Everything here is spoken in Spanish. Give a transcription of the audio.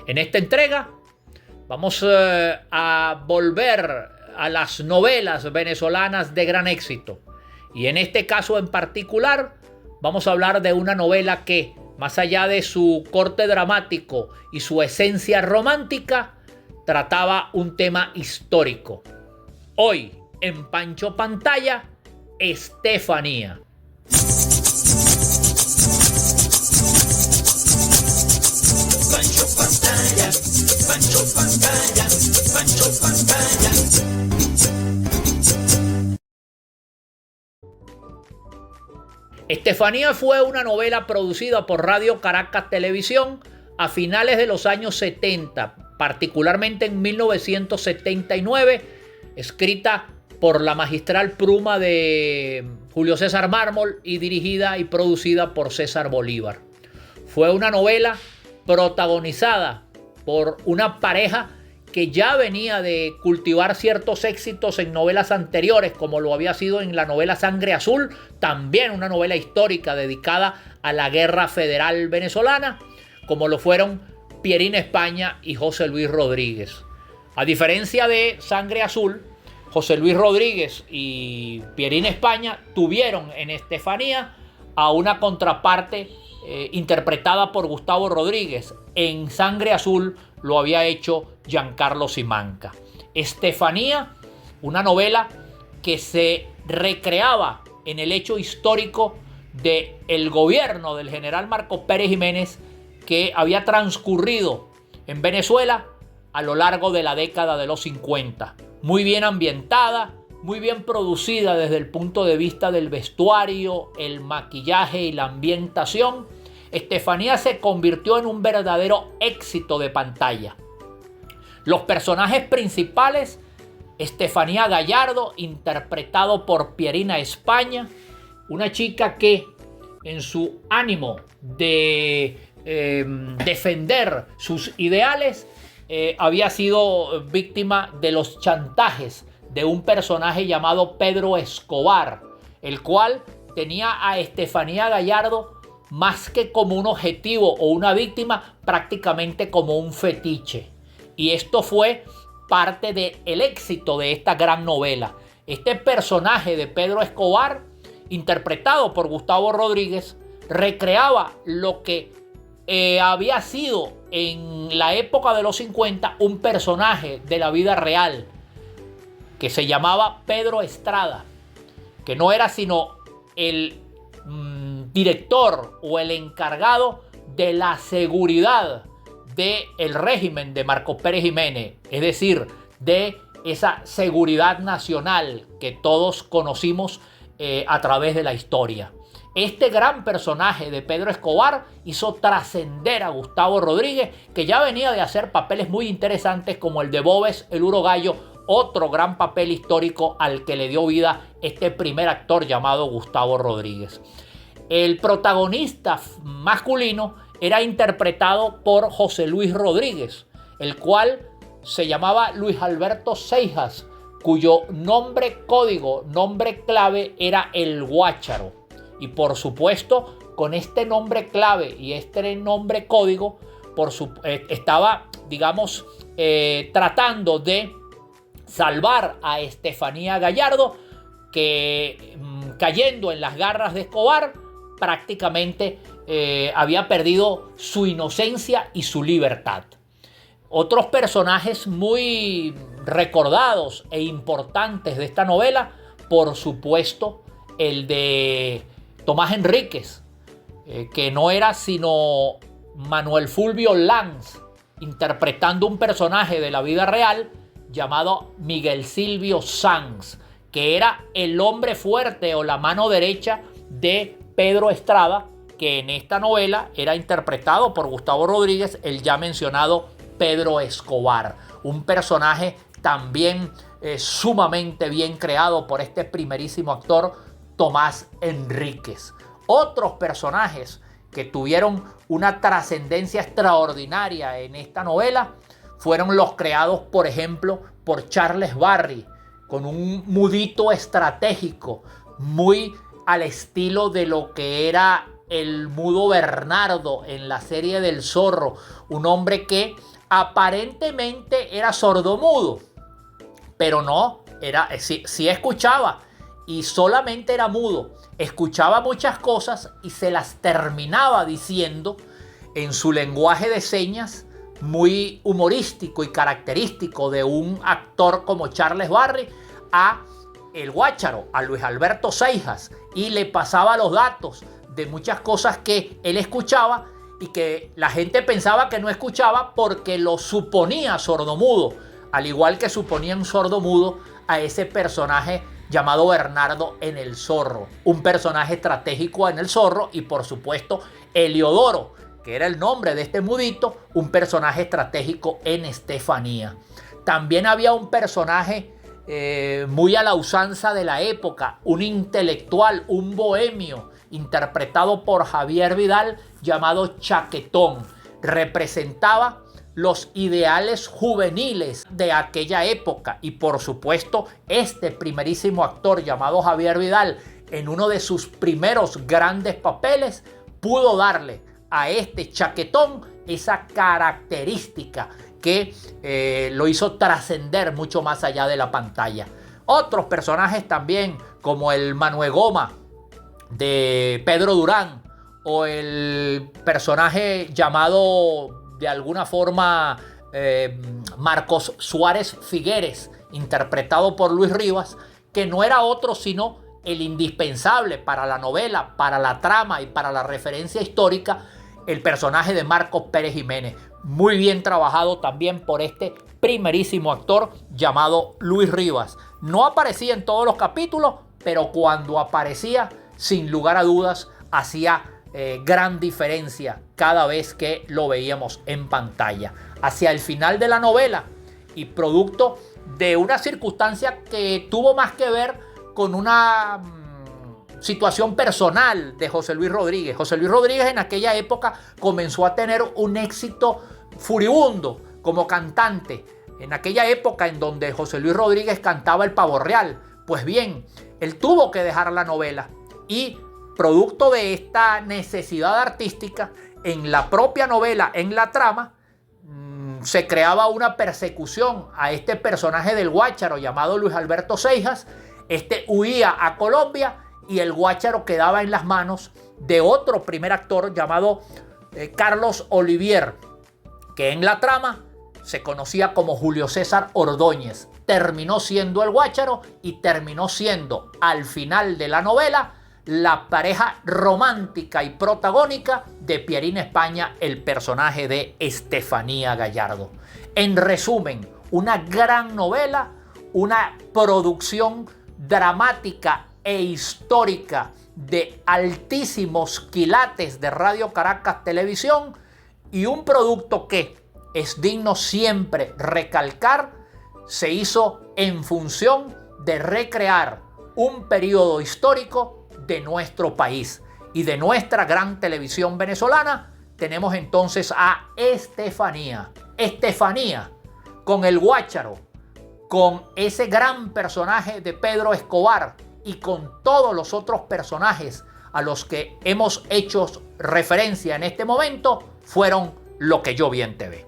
En esta entrega vamos a volver a las novelas venezolanas de gran éxito. Y en este caso en particular vamos a hablar de una novela que, más allá de su corte dramático y su esencia romántica, trataba un tema histórico. Hoy, en Pancho Pantalla, Estefanía. Pancho Pantalla, Pancho Pantalla, Pancho Pantalla. Estefanía fue una novela producida por Radio Caracas Televisión a finales de los años 70, particularmente en 1979, escrita por la magistral pluma de Julio César Mármol y dirigida y producida por César Bolívar. Fue una novela protagonizada por una pareja que ya venía de cultivar ciertos éxitos en novelas anteriores, como lo había sido en la novela Sangre Azul, también una novela histórica dedicada a la Guerra Federal Venezolana, como lo fueron Pierina España y José Luis Rodríguez. A diferencia de Sangre Azul, José Luis Rodríguez y Pierina España tuvieron en Estefanía a una contraparte interpretada por Gustavo Rodríguez. En Sangre Azul lo había hecho Giancarlo Simanca. Estefanía, una novela que se recreaba en el hecho histórico del gobierno del general Marcos Pérez Jiménez, que había transcurrido en Venezuela a lo largo de la década de los 50. Muy bien ambientada, muy bien producida desde el punto de vista del vestuario, el maquillaje y la ambientación. Estefanía se convirtió en un verdadero éxito de pantalla. Los personajes principales: Estefanía Gallardo, interpretado por Pierina España, una chica que en su ánimo de defender sus ideales había sido víctima de los chantajes de un personaje llamado Pedro Escobar, el cual tenía a Estefanía Gallardo más que como un objetivo o una víctima, prácticamente como un fetiche. Y esto fue parte del éxito de esta gran novela. Este personaje de Pedro Escobar, interpretado por Gustavo Rodríguez, recreaba lo que había sido en la época de los 50 un personaje de la vida real que se llamaba Pedro Estrada, que no era sino el director o el encargado de la seguridad del régimen de Marcos Pérez Jiménez, es decir, de esa seguridad nacional que todos conocimos a través de la historia. Este gran personaje de Pedro Escobar hizo trascender a Gustavo Rodríguez, que ya venía de hacer papeles muy interesantes como el de Bobes, el Urogallo, otro gran papel histórico al que le dio vida este primer actor llamado Gustavo Rodríguez. El protagonista masculino era interpretado por José Luis Rodríguez, el cual se llamaba Luis Alberto Seijas, cuyo nombre código, nombre clave era El Guácharo. Y por supuesto, con este nombre clave y este nombre código, estaba, digamos, tratando de salvar a Estefanía Gallardo, que cayendo en las garras de Escobar, prácticamente había perdido su inocencia y su libertad. Otros personajes muy recordados e importantes de esta novela, por supuesto, el de Tomás Enríquez, que no era sino Manuel Fulvio Lanz, interpretando un personaje de la vida real llamado Miguel Silvio Sanz, que era el hombre fuerte o la mano derecha de Pedro Estrada, que en esta novela era interpretado por Gustavo Rodríguez, el ya mencionado Pedro Escobar, un personaje también sumamente bien creado por este primerísimo actor, Tomás Enríquez. Otros personajes que tuvieron una trascendencia extraordinaria en esta novela fueron los creados, por ejemplo, por Charles Barry, con un mudito estratégico muy al estilo de lo que era el mudo Bernardo en la serie del Zorro, un hombre que aparentemente era sordomudo, pero no, sí escuchaba y solamente era mudo. Escuchaba muchas cosas y se las terminaba diciendo en su lenguaje de señas muy humorístico y característico de un actor como Charles Barry a el Guácharo, a Luis Alberto Seijas, y le pasaba los datos de muchas cosas que él escuchaba y que la gente pensaba que no escuchaba porque lo suponía sordomudo, al igual que suponían sordomudo a ese personaje llamado Bernardo en El Zorro, un personaje estratégico en El Zorro, y por supuesto Heliodoro, que era el nombre de este mudito, un personaje estratégico en Estefanía. También había un personaje muy a la usanza de la época, un intelectual, un bohemio, interpretado por Javier Vidal, llamado Chaquetón. Representaba los ideales juveniles de aquella época, y por supuesto este primerísimo actor llamado Javier Vidal, en uno de sus primeros grandes papeles, pudo darle a este Chaquetón esa característica que lo hizo trascender mucho más allá de la pantalla. Otros personajes también, como el Manuegoma de Pedro Durán, o el personaje llamado de alguna forma Marcos Suárez Figueres, interpretado por Luis Rivas, que no era otro sino el indispensable para la novela, para la trama y para la referencia histórica, el personaje de Marcos Pérez Jiménez. Muy bien trabajado también por este primerísimo actor llamado Luis Rivas. No aparecía en todos los capítulos, pero cuando aparecía, sin lugar a dudas, hacía gran diferencia cada vez que lo veíamos en pantalla. Hacia el final de la novela, y producto de una circunstancia que tuvo más que ver con una situación personal de José Luis Rodríguez. José Luis Rodríguez en aquella época comenzó a tener un éxito furibundo como cantante. En aquella época en donde José Luis Rodríguez cantaba El Pavo Real. Pues bien, él tuvo que dejar la novela, y producto de esta necesidad artística, en la propia novela, en la trama, se creaba una persecución a este personaje del Guácharo llamado Luis Alberto Seijas. Este huía a Colombia y el Guácharo quedaba en las manos de otro primer actor llamado Carlos Olivier, que en la trama se conocía como Julio César Ordóñez. Terminó siendo el Guácharo y terminó siendo, al final de la novela, la pareja romántica y protagónica de Pierín España, el personaje de Estefanía Gallardo. En resumen, una gran novela, una producción dramática e histórica de altísimos quilates de Radio Caracas Televisión, y un producto que es digno siempre recalcar, se hizo en función de recrear un periodo histórico de nuestro país y de nuestra gran televisión venezolana. Tenemos entonces a Estefanía. Estefanía con el Guácharo, con ese gran personaje de Pedro Escobar y con todos los otros personajes a los que hemos hecho referencia en este momento, fueron Lo que yo vi en TV.